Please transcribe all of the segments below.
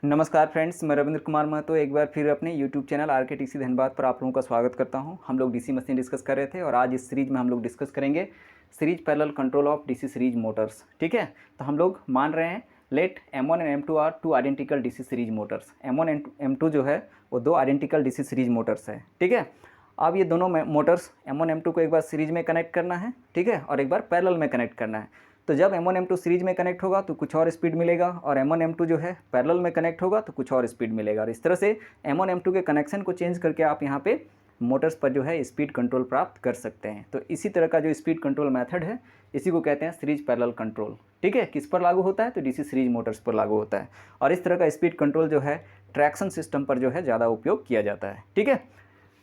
नमस्कार फ्रेंड्स, मैं रविंद्र कुमार महतो एक बार फिर अपने YouTube चैनल RKTC धनबाद पर आप लोगों का स्वागत करता हूं। हम लोग डीसी मशीन डिस्कस कर रहे थे और आज इस सीरीज़ में हम लोग डिस्कस करेंगे series parallel control of DC series motors. ठीक है, तो हम लोग मान रहे हैं let M1 and M2 are two identical DC series motors. M1 and M2 जो है वो दो आइडेंटिकल डीसी सीरीज मोटर्स है। ठीक है, अब ये दोनों मोटर्स M1 M2 को एक बार सीरीज में कनेक्ट करना है, ठीक है, और एक बार पैरेलल में कनेक्ट करना है। तो जब M1 M2 सीरीज में कनेक्ट होगा तो कुछ और स्पीड मिलेगा और M1 M2 जो है पैरेलल में कनेक्ट होगा तो कुछ और स्पीड मिलेगा। और इस तरह से M1 M2 के कनेक्शन को चेंज करके आप यहाँ पे मोटर्स पर जो है स्पीड कंट्रोल प्राप्त कर सकते हैं। तो इसी तरह का जो स्पीड कंट्रोल मेथड है इसी को कहते हैं सीरीज पैरेलल कंट्रोल। ठीक है, किस पर लागू होता है तो डीसी सीरीज मोटर्स पर लागू होता है। और इस तरह का स्पीड कंट्रोल जो है ट्रैक्शन सिस्टम पर जो है ज़्यादा उपयोग किया जाता है। ठीक है,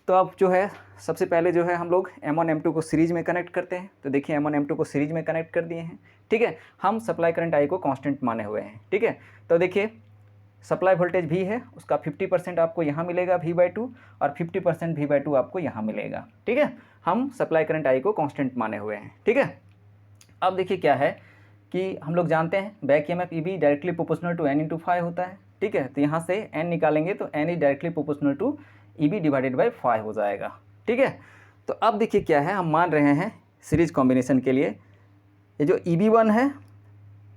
तो अब जो है सबसे पहले जो है हम लोग M1 M2 को सीरीज में कनेक्ट करते हैं। तो देखिए M1 M2 को सीरीज में कनेक्ट कर दिए हैं। ठीक है, हम सप्लाई करंट आई को कांस्टेंट माने हुए हैं। ठीक है, तो देखिए सप्लाई वोल्टेज भी है, उसका 50% आपको यहाँ मिलेगा V/2 और 50% V/2 आपको यहाँ मिलेगा। ठीक है, हम सप्लाई करंट आई को कांस्टेंट माने हुए हैं। ठीक है, अब देखिए क्या है कि हम लोग जानते हैं back EMF EB directly proportional to N × 5 होता है। ठीक है, तो यहाँ से N निकालेंगे तो N is directly proportional to EB divided by 5 हो जाएगा। ठीक है, तो अब देखिए क्या है, हम मान रहे हैं सीरीज कॉम्बिनेशन के लिए ये जो EB1 है,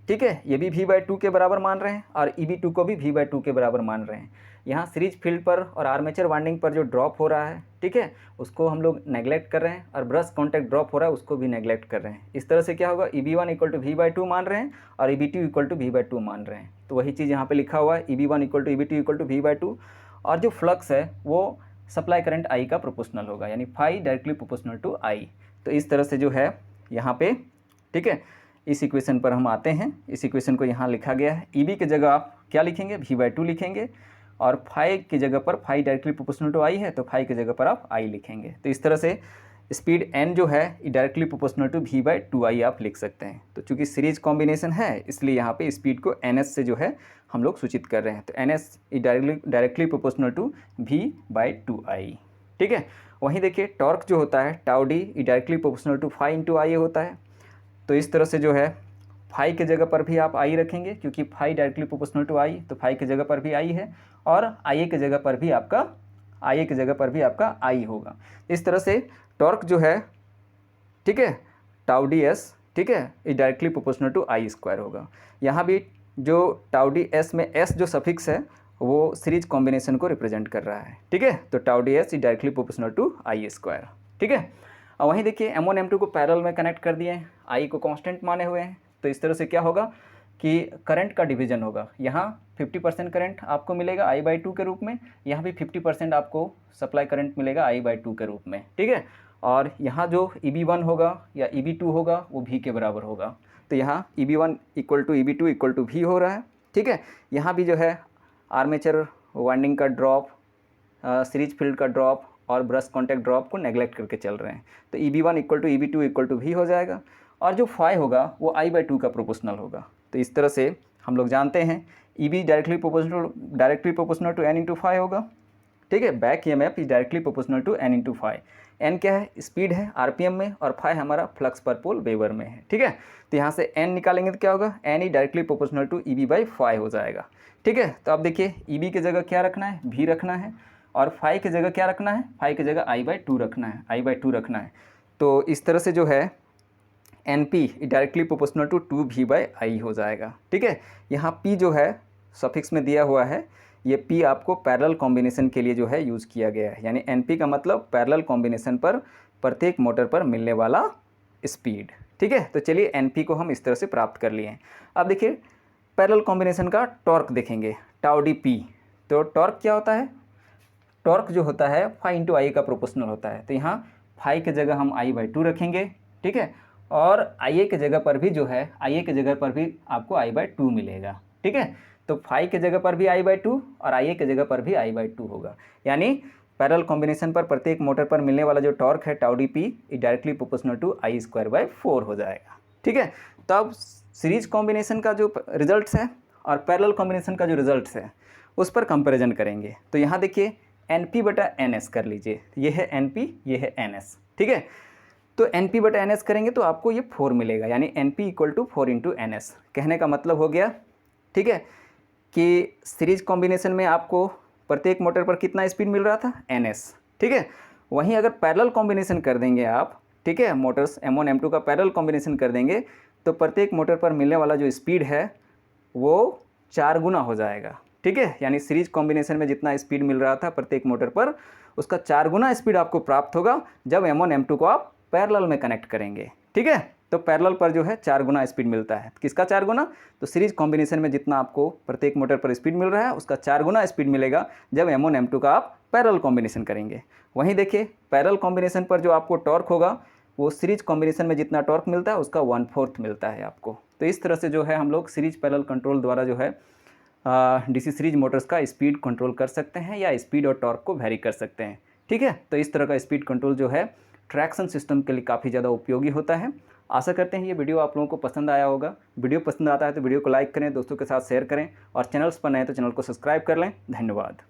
ठीक है, ये भी V/2 के बराबर मान रहे हैं और EB2 को भी V/2 के बराबर मान रहे हैं। यहाँ सीरीज फील्ड पर और आर्मेचर वाइंडिंग पर जो ड्रॉप हो रहा है, ठीक है, उसको हम लोग नेगलेक्ट कर रहे हैं और ब्रश कॉन्टैक्ट ड्रॉप हो रहा है उसको भी नेगलेक्ट कर रहे हैं। इस तरह से क्या होगा, EB1 = V/2 मान रहे हैं और EB2 = V/2 मान रहे हैं। तो वही चीज़ यहाँ पर लिखा हुआ है, EB1 = EB2 = V/2 और जो फ्लक्स है वो सप्लाई करंट आई का प्रोपोर्शनल होगा, यानी फाई डायरेक्टली प्रोपोर्शनल टू आई। तो इस तरह से जो है यहाँ पे, ठीक है, इस इक्वेशन पर हम आते हैं। इस इक्वेशन को यहाँ लिखा गया है, EB की जगह आप क्या लिखेंगे, V/2 लिखेंगे और फाई की जगह पर फाई डायरेक्टली प्रोपोर्शनल टू आई है तो फाई की जगह पर आप आई लिखेंगे। तो इस तरह से स्पीड N जो है डायरेक्टली प्रोपोर्शनल टू V/2I आप लिख सकते हैं। तो चूंकि सीरीज कॉम्बिनेशन है इसलिए यहाँ पे स्पीड को NS से जो है हम लोग सूचित कर रहे हैं। तो NS is directly proportional to V/2I। ठीक है, वहीं देखिए टॉर्क जो होता है tau d directly proportional to phi × IA होता है। तो इस तरह से जो है फाई के जगह पर भी आप आई रखेंगे क्योंकि फाई डायरेक्टली प्रोपोर्शनल टू आई, तो फाई की जगह पर भी आई है और IA की जगह पर भी आपका आई होगा। इस तरह से टॉर्क जो है, ठीक है, टाउ डी एस, ठीक है, is directly proportional to I² होगा। यहाँ भी जो टाउ डी एस में S जो सफिक्स है वो सीरीज कॉम्बिनेशन को रिप्रेजेंट कर रहा है। ठीक है, तो tau d s is directly proportional to I²। ठीक है, और वहीं देखिए M1 M2 को पैरेलल में कनेक्ट कर दिए हैं, आई को कांस्टेंट माने हुए हैं। तो इस तरह से क्या होगा कि करंट का डिवीजन होगा, यहाँ 50% करंट आपको मिलेगा I/2 के रूप में, यहाँ भी 50% आपको सप्लाई करंट मिलेगा I/2 के रूप में। ठीक है, और यहाँ जो EB1 होगा या EB2 होगा वो V के बराबर होगा। तो यहाँ EB1 = EB2 = V हो रहा है। ठीक है, यहाँ भी जो है आर्मेचर वाइंडिंग का ड्रॉप, सीरीज फील्ड का ड्रॉप और ब्रश कॉन्टैक्ट ड्रॉप को नेगलेक्ट करके चल रहे हैं। तो EB1 = EB2 = V हो जाएगा और जो फाई होगा वो I/2 का प्रोपोर्शनल होगा। तो इस तरह से हम लोग जानते हैं EB directly proportional to N × 5 होगा। ठीक है, back EMF is directly proportional to N × 5। N क्या है, स्पीड है RPM में और फाई हमारा फ्लक्स पर पोल वेबर में है। ठीक है, तो यहाँ से N निकालेंगे तो क्या होगा, N is directly proportional to EB/5 हो जाएगा। ठीक है, तो अब देखिए EB की जगह क्या रखना है, V रखना है और फाई की जगह क्या रखना है, फाई की जगह I/2 रखना है। तो इस तरह से जो है NP directly proportional to 2V/I हो जाएगा। ठीक है, यहाँ P जो है सफिक्स में दिया हुआ है, ये P आपको पैरेलल कॉम्बिनेशन के लिए जो है यूज़ किया गया है, यानी NP का मतलब पैरेलल कॉम्बिनेशन पर प्रत्येक मोटर पर मिलने वाला स्पीड। ठीक है, तो चलिए NP को हम इस तरह से प्राप्त कर लिए हैं। अब देखिए पैरेलल कॉम्बिनेशन का टॉर्क देखेंगे, टाउ डी P। तो टॉर्क क्या होता है, टॉर्क जो होता है फाई × I का प्रोपोर्शनल होता है। तो यहाँ फाई की जगह हम I/2 रखेंगे। ठीक है, और IA की जगह पर भी जो है, IA की जगह पर भी आपको I/2 मिलेगा। ठीक है, तो फाई की जगह पर भी I/2 और IA की जगह पर भी I/2 होगा, यानी पैरेलल कॉम्बिनेशन पर प्रत्येक मोटर पर मिलने वाला जो टॉर्क है tau d P directly proportional to I²/4 हो जाएगा। ठीक है, तो अब सीरीज कॉम्बिनेशन का जो रिजल्ट्स है और पैरेलल कॉम्बिनेशन का जो रिजल्ट्स है उस पर कंपैरिजन करेंगे। तो यहाँ देखिए NP/NS कर लीजिए, ये है NP, ये है NS। ठीक है, तो NP/NS करेंगे तो आपको ये 4 मिलेगा, यानी NP = 4 × NS। कहने का मतलब हो गया, ठीक है, कि सीरीज कॉम्बिनेशन में आपको प्रत्येक मोटर पर कितना स्पीड मिल रहा था, ns, ठीक है। वहीं अगर पैरेलल कॉम्बिनेशन कर देंगे आप, ठीक है, मोटर्स M1 M2 का पैरेलल कॉम्बिनेशन कर देंगे तो प्रत्येक मोटर पर मिलने वाला जो स्पीड है वो 4 गुना हो जाएगा, ठीक है। यानी सीरीज कॉम्बिनेशन में जितना स्पीड मिल रहा था प्रत्येक मोटर पर, उसका 4 गुना स्पीड आपको प्राप्त होगा जब M1 M2 को आप पैरेलल में कनेक्ट करेंगे, ठीक है। तो पैरेलल पर जो है 4 गुना स्पीड मिलता है। किसका 4 गुना? तो सीरीज कॉम्बिनेशन में जितना आपको प्रत्येक मोटर पर स्पीड मिल रहा है उसका 4 गुना स्पीड मिलेगा जब M1 M2 का आप पैरेलल कॉम्बिनेशन करेंगे। वहीं देखिए पैरेलल कॉम्बिनेशन पर जो आपको टॉर्क होगा वो सीरीज कॉम्बिनेशन में जितना टॉर्क मिलता है उसका 1/4 मिलता है आपको। तो इस तरह से जो है हम लोग सीरीज पैरेलल कंट्रोल द्वारा जो है डीसी सीरीज मोटर्स का स्पीड कंट्रोल कर सकते हैं या स्पीड और टॉर्क को वेरी कर सकते हैं, ठीक है। तो इस तरह का स्पीड कंट्रोल जो है ट्रैक्शन सिस्टम के लिए काफ़ी ज़्यादा उपयोगी होता है। आशा करते हैं ये वीडियो आप लोगों को पसंद आया होगा। वीडियो पसंद आता है तो वीडियो को लाइक करें, दोस्तों के साथ शेयर करें और चैनल्स पर नए तो चैनल को सब्सक्राइब कर लें। धन्यवाद।